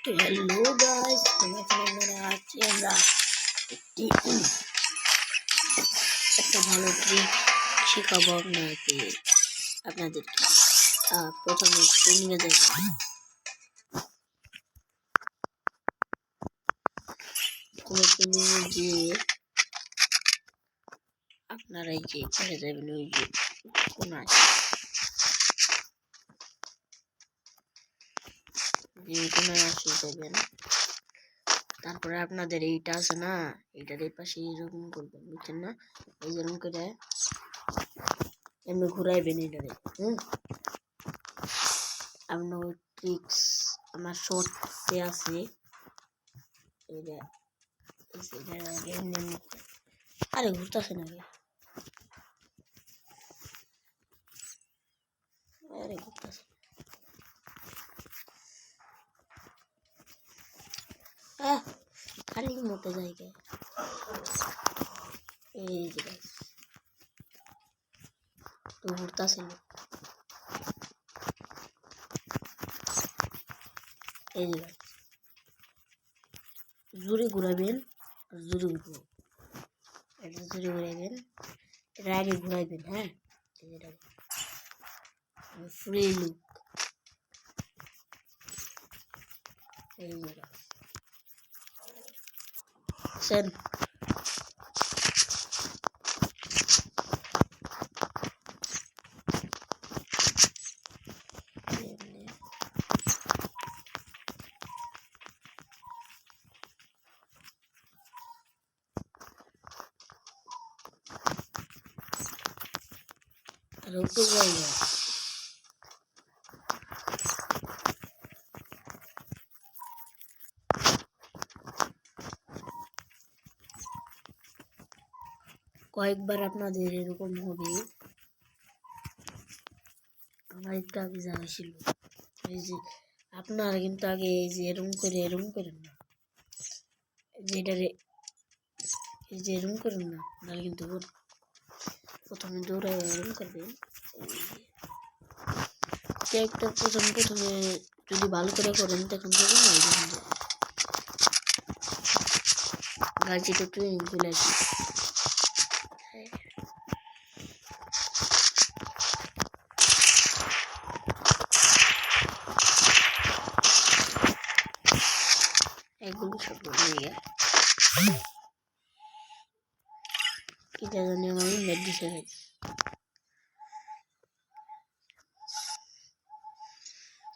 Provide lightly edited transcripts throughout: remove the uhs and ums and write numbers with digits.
Hello guys मैंने आज একটা ভালো ট্রিক শেখাবো আপনাদেরকে প্রথমে ট্রেনিংয়ে যাবেন। ট্রেনিংয়ে গিয়ে আপনারা এই যে এখানে যাবেন, ওই যে কোনায় আসে যাবেন। তারপরে আপনাদের এইটা আছে না, এইটার এই পাশে এরকম করবেন, বুঝছেন না? এই যেরকম করে এমনি ঘুরাইবেন এটারে। আপনার ট্রিক্স আমার শর্টসে আছে। আরে ঘুরতেছে না, আরে ঘুরতেছে খালি মতো জায়গায়। এই যে তো ঘুরতেছে না, এই যে জোরে ঘুরাবেন, জোরে ঘুরবো, এটা জোরে ঘুরাবেন, এটা আগে ঘুরাবেন। হ্যাঁ, ফ্রি লুক, এই সেন रुक जाइए। কয়েকবার আপনাদের এরকম হবে। আমার একটু আগে জানা ছিল, এই যে আপনারা কিন্তু আগে এই যে এরকম করেন না, যে এটারে এই যে এরকম করেন না, নাহলে কিন্তু প্রথমে দৌড়ায় এরকম করবেন। একটা প্রথমে যদি ভালো করে করেন তখন দেখুন না, গাড়িটা ট্রেনিং চলে আসে। এগুলো সব নিয়ে এটা জানি আমার মেডিসিন আছে।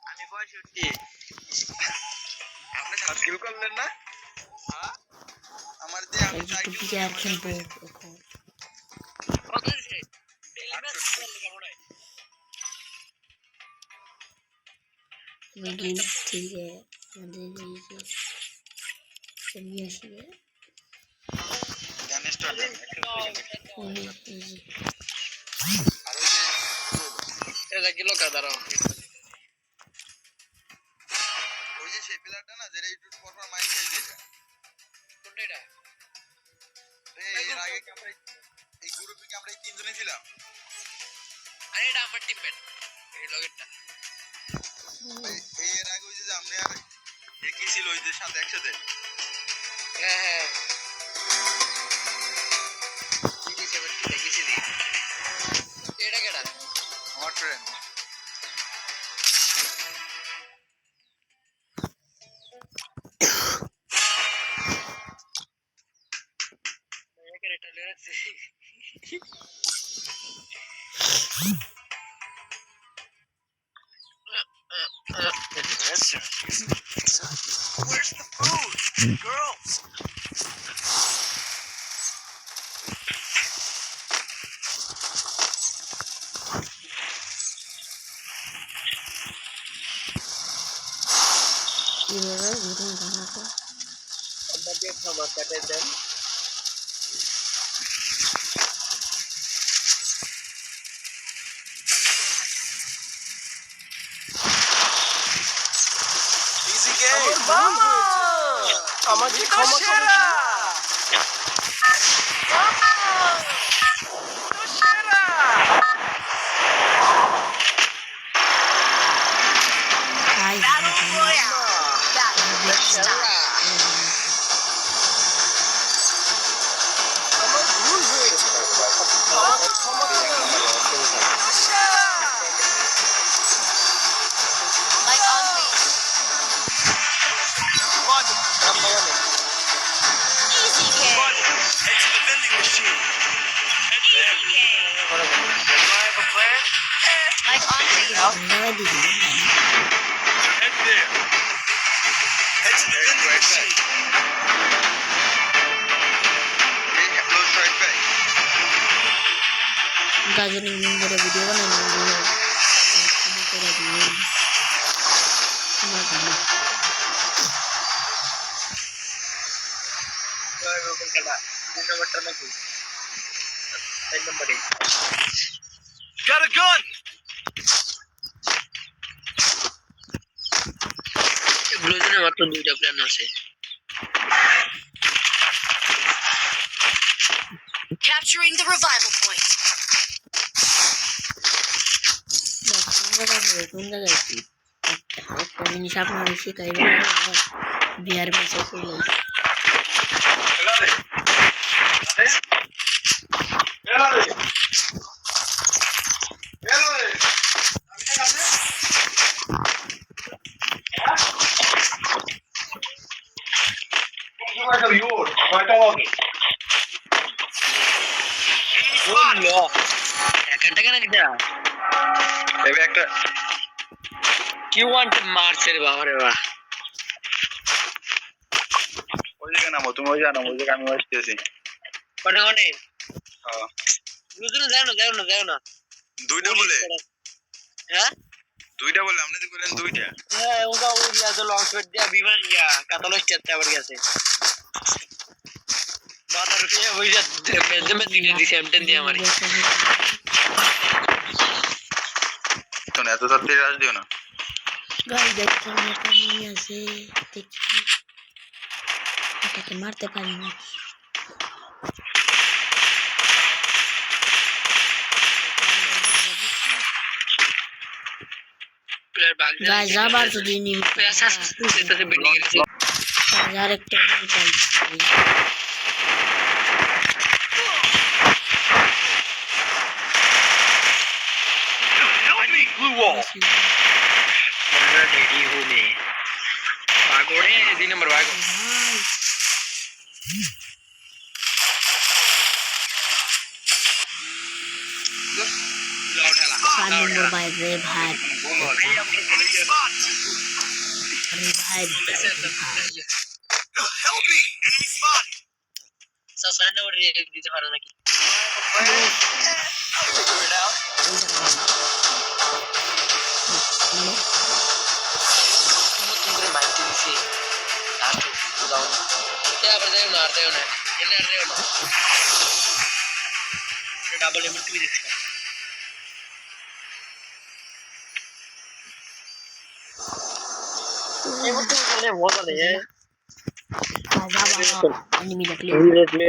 আমি 65 আপনি সাবস্ক্রাইব করলেন না? হ্যাঁ, আমার দিয়ে আমি একটু বিয়ার খেলবো এখন। কত দিছে ডেইলি ম্যাচ খেললে কেমন হয়? मिडिल ठीक है, আমাদের এই যে চলে আসবে গান স্টার্ট এই যে আর ওই যে এটা কি লোক দাঁড়াও, ওই যে সেই প্লেয়ারটা না যেটা ইউটিউব পরপর মাইক খাই দিয়েছে, কোনটা এটা? এর আগে কি আমরা এই গ্রুপে কি আমরা এই তিনজনই ছিলাম? আরে এটা আমার টিমমেট, এই লগেরটা। এর আগে ওই যে আমরা আর একই ছিল ওই যে সাথে একসাথে। হ্যাঁ হ্যাঁ GT70 দেখেছিলি? এটা কেডা? আমার ফ্রেন্ড। একে রেটা লয়ে রাখছি। Where's the food, girls? এভাবে ঘুরুন জানাতে আমাদের খাবার কাটে দেন। Easy game. আমাদের ক্ষমতা Battle Royale. আমার ভুল হয়েছে। আমাকে ক্ষমা করে দিন। Like on please. Easy game. Head to the vending machine. Head there. Easy game. Do I have a plan? Like on please. আপনারা দিবেন Head there. Head to the vending machine. এই ক্লোজ রাইট ব্যাক গাজনের নম্বরে video বানানো ক্ষমা করে দিবেন ক্ষমা করবেন Got a gun. ব্লুজনে মাত্র 2টা প্ল্যান আছে। Capturing the revival point. কোন জায়গায় কি একটা জিনিস আপনারা শিখাইবেন বিহার ভাষা চলে এবে একটা কি ওয়ান্ট মারছে রে বাবা রে বাবা। ওই জায়গা নামো তুমি ওই জায়গা নামো ওই জায়গা আমি আসতেছি কোনে কোনে হ্যাঁ ব্লুজনে যাও না দুইটা বলে হ্যাঁ দুইটা বলে আপনি তো বলেন দুইটা হ্যাঁ ওটা ওই দিয়া তো লং শট দিয়া বিমান ইয়া কাতালো স্টেটে আবার গেছে মাথার উপরে ওই যে বেজমে দিছে এমটেন দিয়ে আমারে তো এত তাড়াতাড়ি রাজ দিও না গাড়ি দেখতে পানি আছে দেখি এটাকে মারতে পারি না প্লেয়ার বাগ গাইস আবার যদি নিউ পেছাস সেটাতে বেরিয়ে গেছে আর একটা পাই Help me. Blue wall. আমরা রেডি হোনে ভাগোড়ে 3 নম্বর ভাগো পাঁচ নম্বর ভাই রে ভাই আরে ভাই Help me. Enemy spotted. সাসানে ওরে দিতে পারে নাকি তুমি মাইতে দিছি লাস্ট দাও তে আবার দেও না এনে আর দেও না ডাবল এমন টিভি দেখছ এমন টিভি চলে মজা নেই এনিমি দেখলে রিপ্লে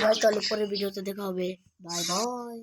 ভাই তাহলে পরের ভিডিওতে দেখা হবে বাই বাই